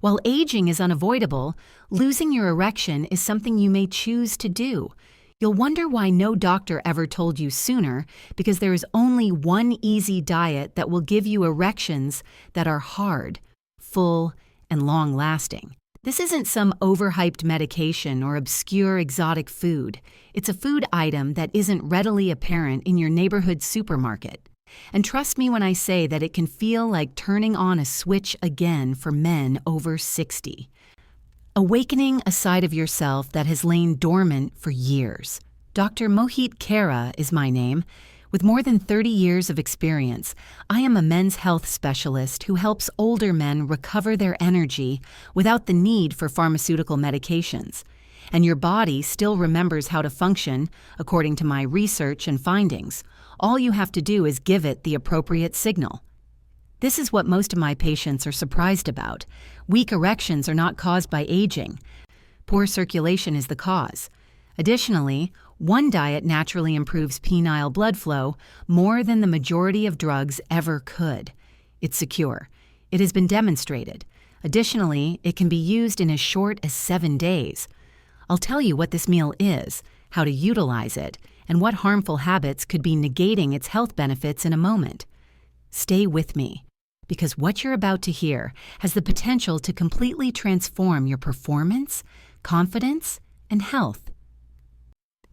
While aging is unavoidable, losing your erection is something you may choose to do. You'll wonder why no doctor ever told you sooner, because there is only one easy diet that will give you erections that are hard, full, and long-lasting. This isn't some overhyped medication or obscure exotic food. It's a food item that isn't readily apparent in your neighborhood supermarket. And trust me when I say that it can feel like turning on a switch again for men over 60. Awakening a side of yourself that has lain dormant for years. Dr. Mohit Khera is my name. With more than 30 years of experience, I am a men's health specialist who helps older men recover their energy without the need for pharmaceutical medications. And your body still remembers how to function, according to my research and findings. All you have to do is give it the appropriate signal. This is what most of my patients are surprised about. Weak erections are not caused by aging. Poor circulation is the cause. Additionally, one diet naturally improves penile blood flow more than the majority of drugs ever could. It's secure. It has been demonstrated. Additionally, it can be used in as short as 7 days. I'll tell you what this meal is, how to utilize it, and what harmful habits could be negating its health benefits in a moment. Stay with me, because what you're about to hear has the potential to completely transform your performance, confidence, and health.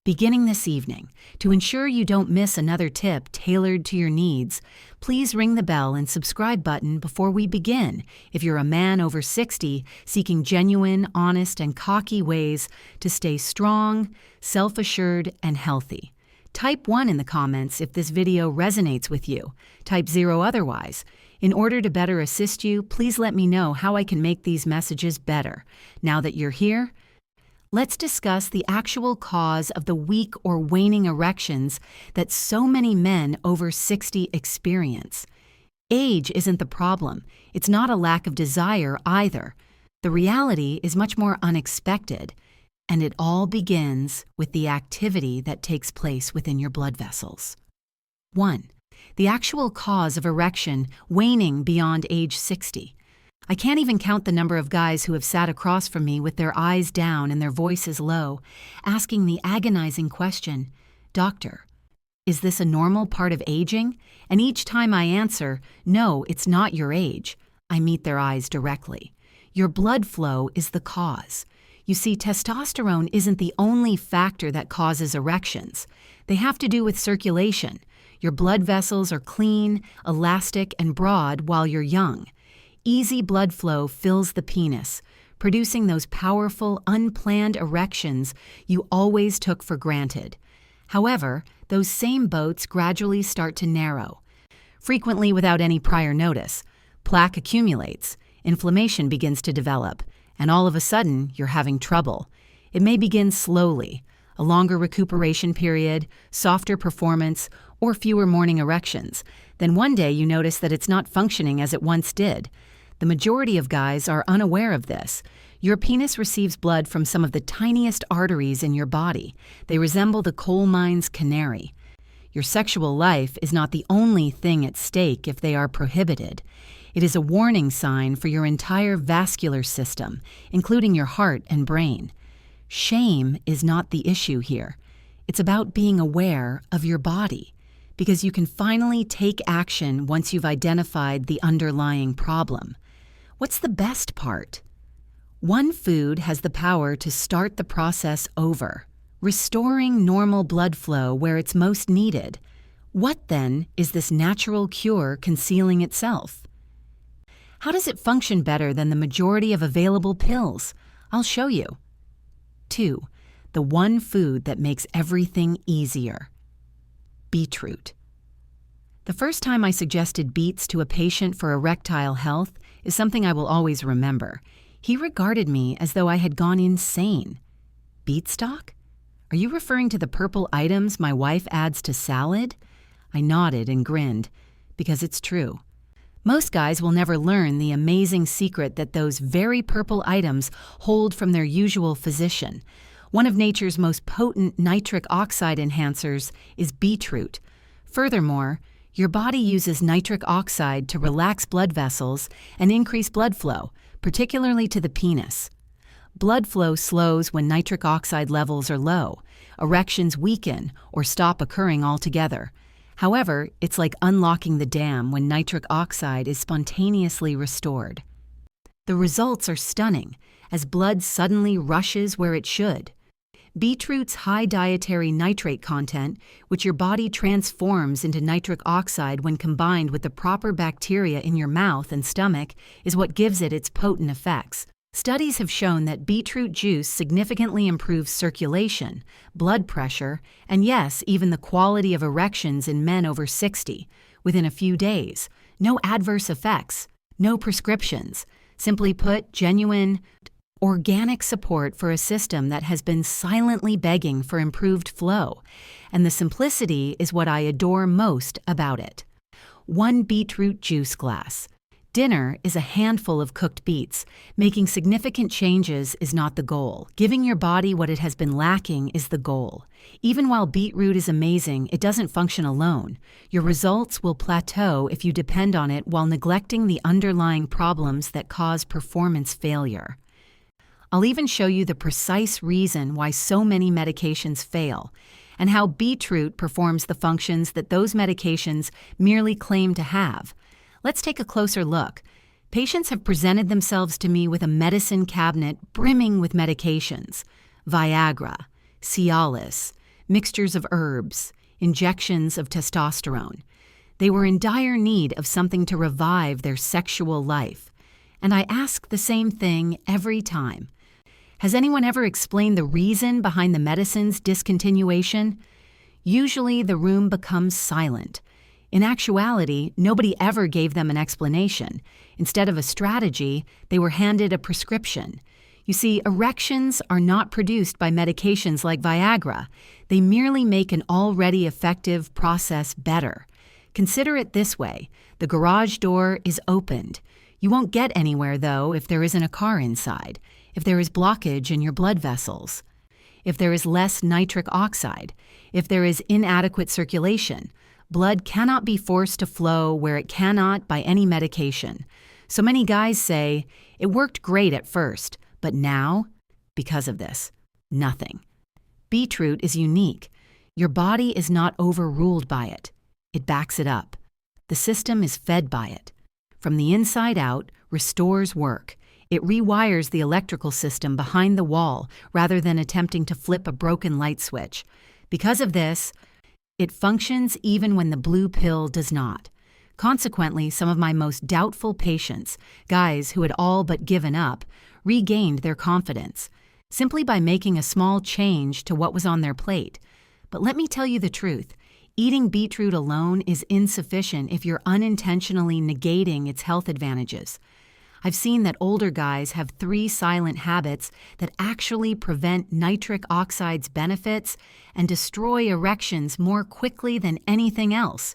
Beginning this evening, to ensure you don't miss another tip tailored to your needs, please ring the bell and subscribe button before we begin if you're a man over 60 seeking genuine, honest, and cocky ways to stay strong, self-assured, and healthy. Type 1 in the comments if this video resonates with you. Type 0 otherwise. In order to better assist you, please let me know how I can make these messages better. Now that you're here, let's discuss the actual cause of the weak or waning erections that so many men over 60 experience. Age isn't the problem. It's not a lack of desire either. The reality is much more unexpected, and it all begins with the activity that takes place within your blood vessels. 1. The actual cause of erection waning beyond age 60. I can't even count the number of guys who have sat across from me with their eyes down and their voices low, asking the agonizing question, "Doctor, is this a normal part of aging?" And each time I answer, "No, it's not your age," I meet their eyes directly. Your blood flow is the cause. You see, testosterone isn't the only factor that causes erections. They have to do with circulation. Your blood vessels are clean, elastic, and broad while you're young. Easy blood flow fills the penis, producing those powerful, unplanned erections you always took for granted. However, those same boats gradually start to narrow, frequently without any prior notice. Plaque accumulates, inflammation begins to develop, and all of a sudden, you're having trouble. It may begin slowly, a longer recuperation period, softer performance, or fewer morning erections. Then one day you notice that it's not functioning as it once did. The majority of guys are unaware of this. Your penis receives blood from some of the tiniest arteries in your body. They resemble the coal mine's canary. Your sexual life is not the only thing at stake if they are prohibited. It is a warning sign for your entire vascular system, including your heart and brain. Shame is not the issue here. It's about being aware of your body, because you can finally take action once you've identified the underlying problem. What's the best part? One food has the power to start the process over, restoring normal blood flow where it's most needed. What, then, is this natural cure concealing itself? How does it function better than the majority of available pills? I'll show you. 2. The one food that makes everything easier. Beetroot. The first time I suggested beets to a patient for erectile health is something I will always remember. He regarded me as though I had gone insane. Beet stock? Are you referring to the purple items my wife adds to salad? I nodded and grinned, because it's true. Most guys will never learn the amazing secret that those very purple items hold from their usual physician. One of nature's most potent nitric oxide enhancers is beetroot. Furthermore, your body uses nitric oxide to relax blood vessels and increase blood flow, particularly to the penis. Blood flow slows when nitric oxide levels are low. Erections weaken or stop occurring altogether. However, it's like unlocking the dam when nitric oxide is spontaneously restored. The results are stunning, as blood suddenly rushes where it should. Beetroot's high dietary nitrate content, which your body transforms into nitric oxide when combined with the proper bacteria in your mouth and stomach, is what gives it its potent effects. Studies have shown that beetroot juice significantly improves circulation, blood pressure, and yes, even the quality of erections in men over 60 within a few days. No adverse effects, no prescriptions. Simply put, genuine, organic support for a system that has been silently begging for improved flow. And the simplicity is what I adore most about it. 1 beetroot juice glass. Dinner is a handful of cooked beets. Making significant changes is not the goal. Giving your body what it has been lacking is the goal. Even while beetroot is amazing, it doesn't function alone. Your results will plateau if you depend on it while neglecting the underlying problems that cause performance failure. I'll even show you the precise reason why so many medications fail, and how beetroot performs the functions that those medications merely claim to have. Let's take a closer look. Patients have presented themselves to me with a medicine cabinet brimming with medications: Viagra, Cialis, mixtures of herbs, injections of testosterone. They were in dire need of something to revive their sexual life. And I ask the same thing every time. Has anyone ever explained the reason behind the medicine's discontinuation? Usually the room becomes silent. In actuality, nobody ever gave them an explanation. Instead of a strategy, they were handed a prescription. You see, erections are not produced by medications like Viagra. They merely make an already effective process better. Consider it this way: the garage door is opened. You won't get anywhere, though, if there isn't a car inside, if there is blockage in your blood vessels, if there is less nitric oxide, if there is inadequate circulation. Blood cannot be forced to flow where it cannot by any medication. So many guys say, it worked great at first, but now, because of this, nothing. Beetroot is unique. Your body is not overruled by it. It backs it up. The system is fed by it. From the inside out, restores work. It rewires the electrical system behind the wall rather than attempting to flip a broken light switch. Because of this, it functions even when the blue pill does not. Consequently, some of my most doubtful patients, guys who had all but given up, regained their confidence simply by making a small change to what was on their plate. But let me tell you the truth. Eating beetroot alone is insufficient if you're unintentionally negating its health advantages. I've seen that older guys have 3 silent habits that actually prevent nitric oxide's benefits and destroy erections more quickly than anything else.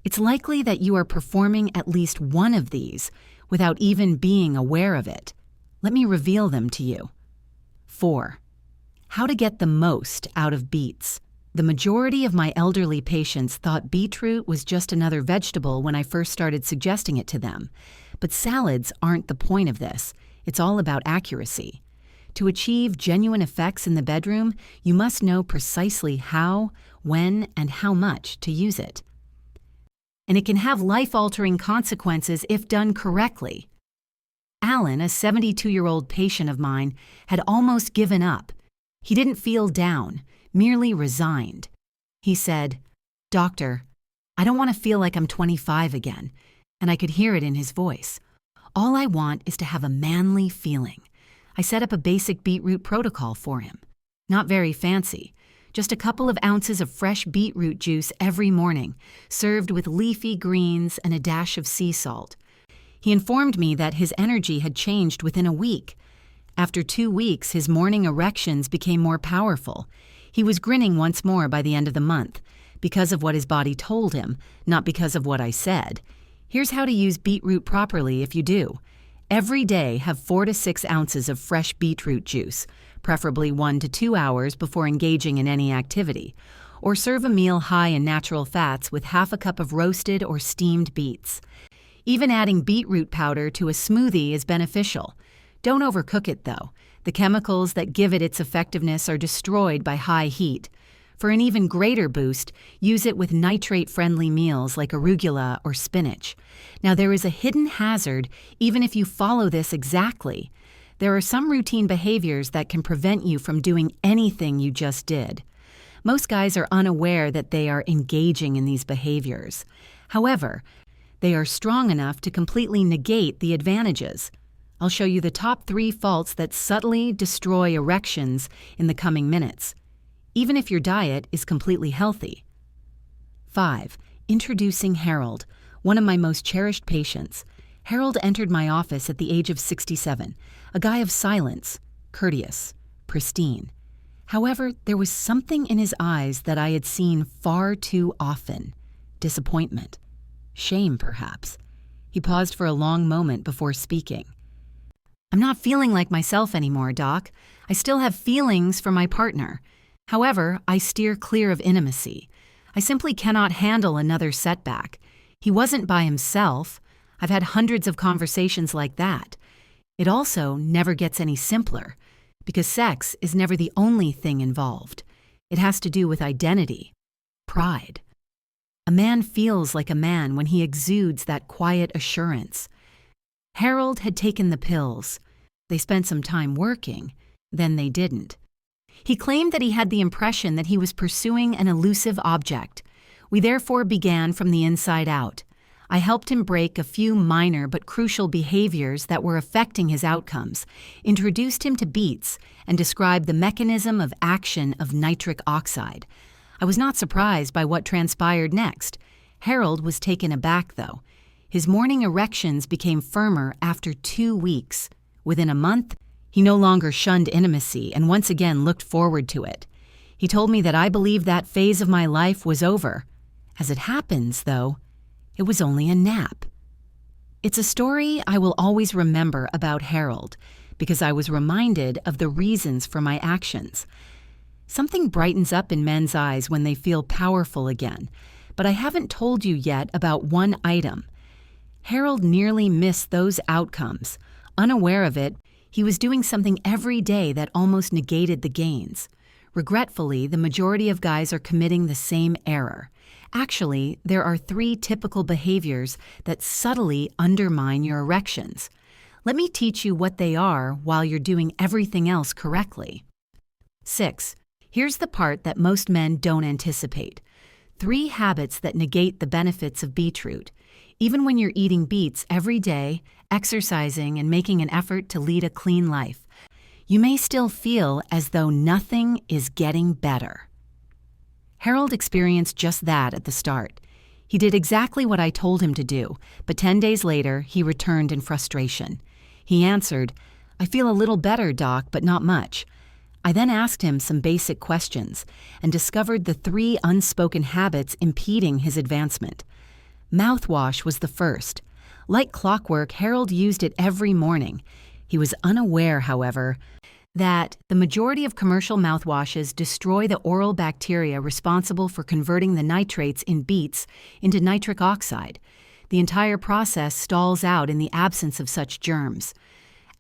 It's likely that you are performing at least one of these without even being aware of it. Let me reveal them to you. 4. How to get the most out of beets. The majority of my elderly patients thought beetroot was just another vegetable when I first started suggesting it to them. But salads aren't the point of this. It's all about accuracy. To achieve genuine effects in the bedroom, you must know precisely how, when, and how much to use it. And it can have life-altering consequences if done correctly. Alan, a 72-year-old patient of mine, had almost given up. He didn't feel down, merely resigned. He said, "Doctor, I don't want to feel like I'm 25 again," and I could hear it in his voice. "All I want is to have a manly feeling." I set up a basic beetroot protocol for him. Not very fancy, just a couple of ounces of fresh beetroot juice every morning, served with leafy greens and a dash of sea salt. He informed me that his energy had changed within a week. After 2 weeks, his morning erections became more powerful. He was grinning once more by the end of the month, because of what his body told him, not because of what I said. Here's how to use beetroot properly if you do. Every day, have 4 to 6 ounces of fresh beetroot juice, preferably 1 to 2 hours before engaging in any activity, or serve a meal high in natural fats with half a cup of roasted or steamed beets. Even adding beetroot powder to a smoothie is beneficial. Don't overcook it, though. The chemicals that give it its effectiveness are destroyed by high heat. For an even greater boost, use it with nitrate-friendly meals like arugula or spinach. Now, there is a hidden hazard even if you follow this exactly. There are some routine behaviors that can prevent you from doing anything you just did. Most guys are unaware that they are engaging in these behaviors. However, they are strong enough to completely negate the advantages. I'll show you the top 3 faults that subtly destroy erections in the coming minutes, even if your diet is completely healthy. 5. Introducing Harold, one of my most cherished patients. Harold entered my office at the age of 67, a guy of silence, courteous, pristine. However, there was something in his eyes that I had seen far too often. Disappointment. Shame, perhaps. He paused for a long moment before speaking. "I'm not feeling like myself anymore, Doc. I still have feelings for my partner. However, I steer clear of intimacy. I simply cannot handle another setback. He wasn't by himself. I've had hundreds of conversations like that. It also never gets any simpler, because sex is never the only thing involved. It has to do with identity, pride. A man feels like a man when he exudes that quiet assurance." Harold had taken the pills. They spent some time working, then they didn't. He claimed that he had the impression that he was pursuing an elusive object. We therefore began from the inside out. I helped him break a few minor but crucial behaviors that were affecting his outcomes, introduced him to beets, and described the mechanism of action of nitric oxide. I was not surprised by what transpired next. Harold was taken aback, though. His morning erections became firmer after 2 weeks. Within a month, he no longer shunned intimacy and once again looked forward to it. He told me that I believed that phase of my life was over. As it happens, though, it was only a nap. It's a story I will always remember about Harold, because I was reminded of the reasons for my actions. Something brightens up in men's eyes when they feel powerful again, but I haven't told you yet about one item. Harold nearly missed those outcomes. Unaware of it, he was doing something every day that almost negated the gains. Regretfully, the majority of guys are committing the same error. Actually, there are 3 typical behaviors that subtly undermine your erections. Let me teach you what they are while you're doing everything else correctly. 6. Here's the part that most men don't anticipate. 3 habits that negate the benefits of beetroot. Even when you're eating beets every day, exercising, and making an effort to lead a clean life, you may still feel as though nothing is getting better. Harold experienced just that at the start. He did exactly what I told him to do, but 10 days later, he returned in frustration. He answered, "I feel a little better, Doc, but not much." I then asked him some basic questions and discovered the 3 unspoken habits impeding his advancement. Mouthwash was the first. Like clockwork, Harold used it every morning. He was unaware, however, that the majority of commercial mouthwashes destroy the oral bacteria responsible for converting the nitrates in beets into nitric oxide. The entire process stalls out in the absence of such germs.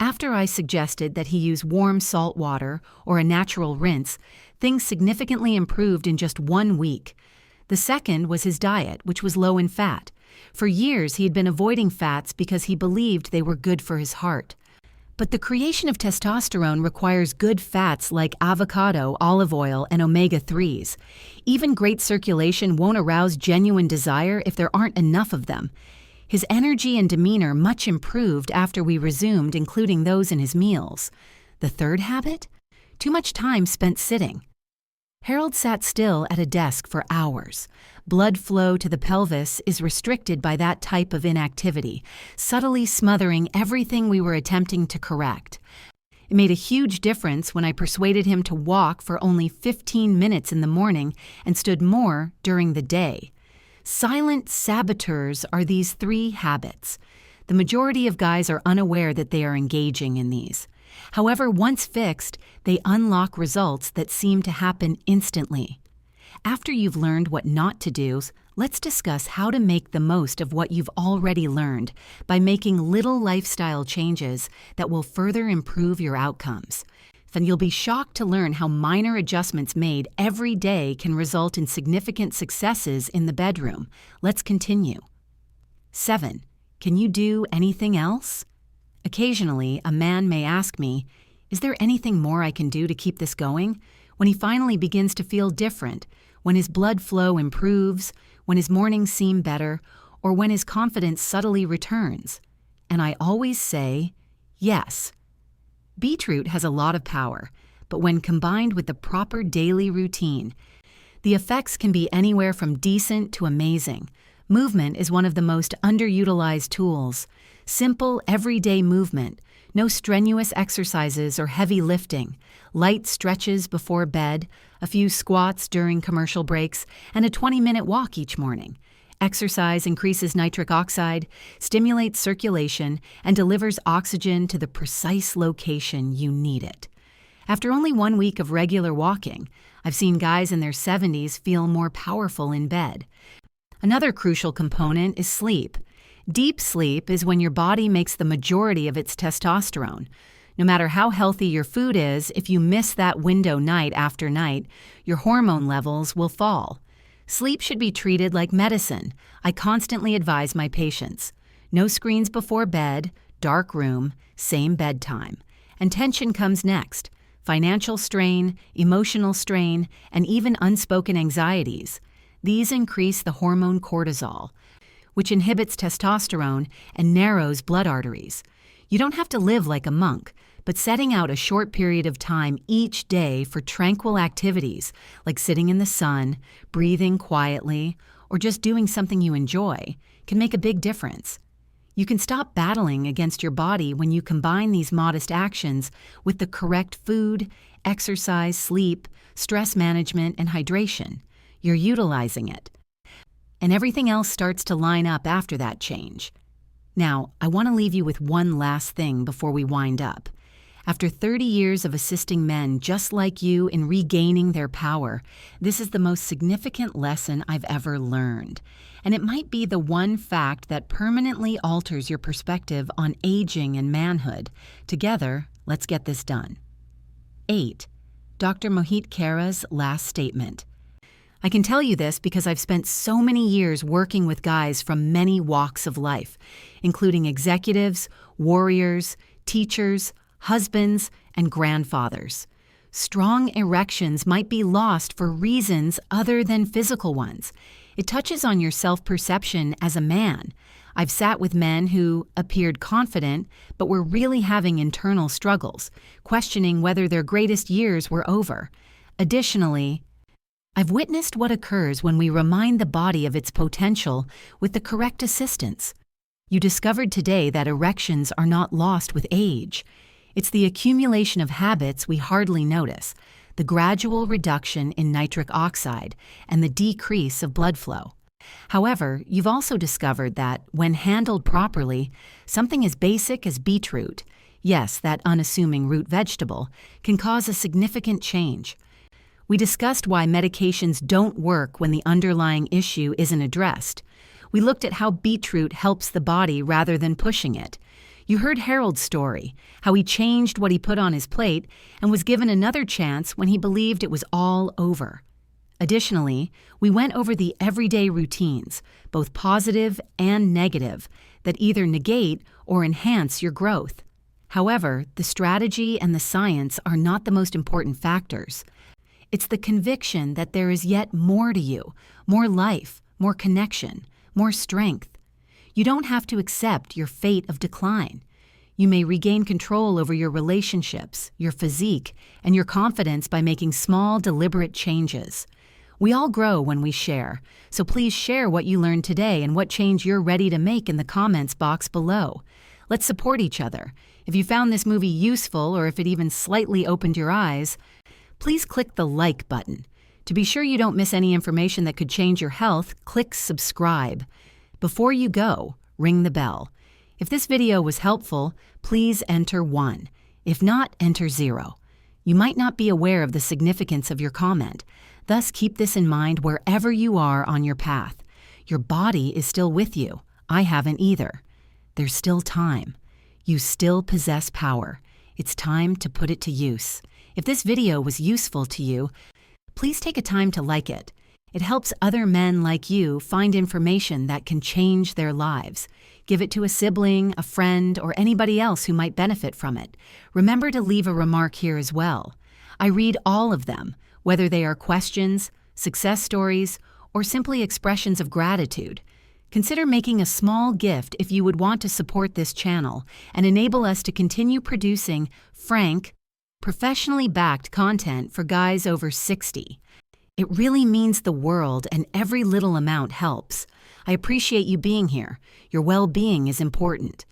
After I suggested that he use warm salt water or a natural rinse, things significantly improved in just 1 week. The second was his diet, which was low in fat. For years, he had been avoiding fats because he believed they were good for his heart. But the creation of testosterone requires good fats like avocado, olive oil, and omega-3s. Even great circulation won't arouse genuine desire if there aren't enough of them. His energy and demeanor much improved after we resumed including those in his meals. The third habit? Too much time spent sitting. Harold sat still at a desk for hours. Blood flow to the pelvis is restricted by that type of inactivity, subtly smothering everything we were attempting to correct. It made a huge difference when I persuaded him to walk for only 15 minutes in the morning and stood more during the day. Silent saboteurs are these 3 habits. The majority of guys are unaware that they are engaging in these. However, once fixed, they unlock results that seem to happen instantly. After you've learned what not to do, Let's discuss how to make the most of what you've already learned by making little lifestyle changes that will further improve your outcomes. Then you'll be shocked to learn how minor adjustments made every day can result in significant successes in the bedroom. Let's continue. 7. Can you do anything else? Occasionally, a man may ask me, "Is there anything more I can do to keep this going?" When he finally begins to feel different, when his blood flow improves, when his mornings seem better, or when his confidence subtly returns. And I always say, yes. Beetroot has a lot of power, but when combined with the proper daily routine, the effects can be anywhere from decent to amazing. Movement is one of the most underutilized tools. Simple, everyday movement, no strenuous exercises or heavy lifting, light stretches before bed, a few squats during commercial breaks, and a 20-minute walk each morning. Exercise increases nitric oxide, stimulates circulation, and delivers oxygen to the precise location you need it. After only 1 week of regular walking, I've seen guys in their 70s feel more powerful in bed. Another crucial component is sleep. Deep sleep is when your body makes the majority of its testosterone. No matter how healthy your food is, if you miss that window night after night, your hormone levels will fall. Sleep should be treated like medicine. I constantly advise my patients. No screens before bed, dark room, same bedtime. And tension comes next. Financial strain, emotional strain, and even unspoken anxieties. These increase the hormone cortisol, which inhibits testosterone and narrows blood arteries. You don't have to live like a monk, but setting out a short period of time each day for tranquil activities like sitting in the sun, breathing quietly, or just doing something you enjoy can make a big difference. You can stop battling against your body when you combine these modest actions with the correct food, exercise, sleep, stress management, and hydration. You're utilizing it. And everything else starts to line up after that change. Now, I want to leave you with one last thing before we wind up. After 30 years of assisting men just like you in regaining their power, this is the most significant lesson I've ever learned. And it might be the one fact that permanently alters your perspective on aging and manhood. Together, let's get this done. 8. Dr. Mohit Khera's last statement. I can tell you this because I've spent so many years working with guys from many walks of life, including executives, warriors, teachers, husbands, and grandfathers. Strong erections might be lost for reasons other than physical ones. It touches on your self-perception as a man. I've sat with men who appeared confident, but were really having internal struggles, questioning whether their greatest years were over. Additionally, I've witnessed what occurs when we remind the body of its potential with the correct assistance. You discovered today that erections are not lost with age. It's the accumulation of habits we hardly notice, the gradual reduction in nitric oxide, and the decrease of blood flow. However, you've also discovered that, when handled properly, something as basic as beetroot, yes, that unassuming root vegetable, can cause a significant change. We discussed why medications don't work when the underlying issue isn't addressed. We looked at how beetroot helps the body rather than pushing it. You heard Harold's story, how he changed what he put on his plate and was given another chance when he believed it was all over. Additionally, we went over the everyday routines, both positive and negative, that either negate or enhance your growth. However, the strategy and the science are not the most important factors. It's the conviction that there is yet more to you, more life, more connection, more strength. You don't have to accept your fate of decline. You may regain control over your relationships, your physique, and your confidence by making small, deliberate changes. We all grow when we share, so please share what you learned today and what change you're ready to make in the comments box below. Let's support each other. If you found this movie useful or if it even slightly opened your eyes, please click the like button. To be sure you don't miss any information that could change your health, click subscribe. Before you go, ring the bell. If this video was helpful, please enter 1. If not, enter 0. You might not be aware of the significance of your comment. Thus, keep this in mind wherever you are on your path. Your body is still with you. I haven't either. There's still time. You still possess power. It's time to put it to use. If this video was useful to you, please take a time to like it. It helps other men like you find information that can change their lives. Give it to a sibling, a friend, or anybody else who might benefit from it. Remember to leave a remark here as well. I read all of them, whether they are questions, success stories, or simply expressions of gratitude. Consider making a small gift if you would want to support this channel and enable us to continue producing frank, professionally backed content for guys over 60. It really means the world, and every little amount helps. I appreciate you being here. Your well-being is important.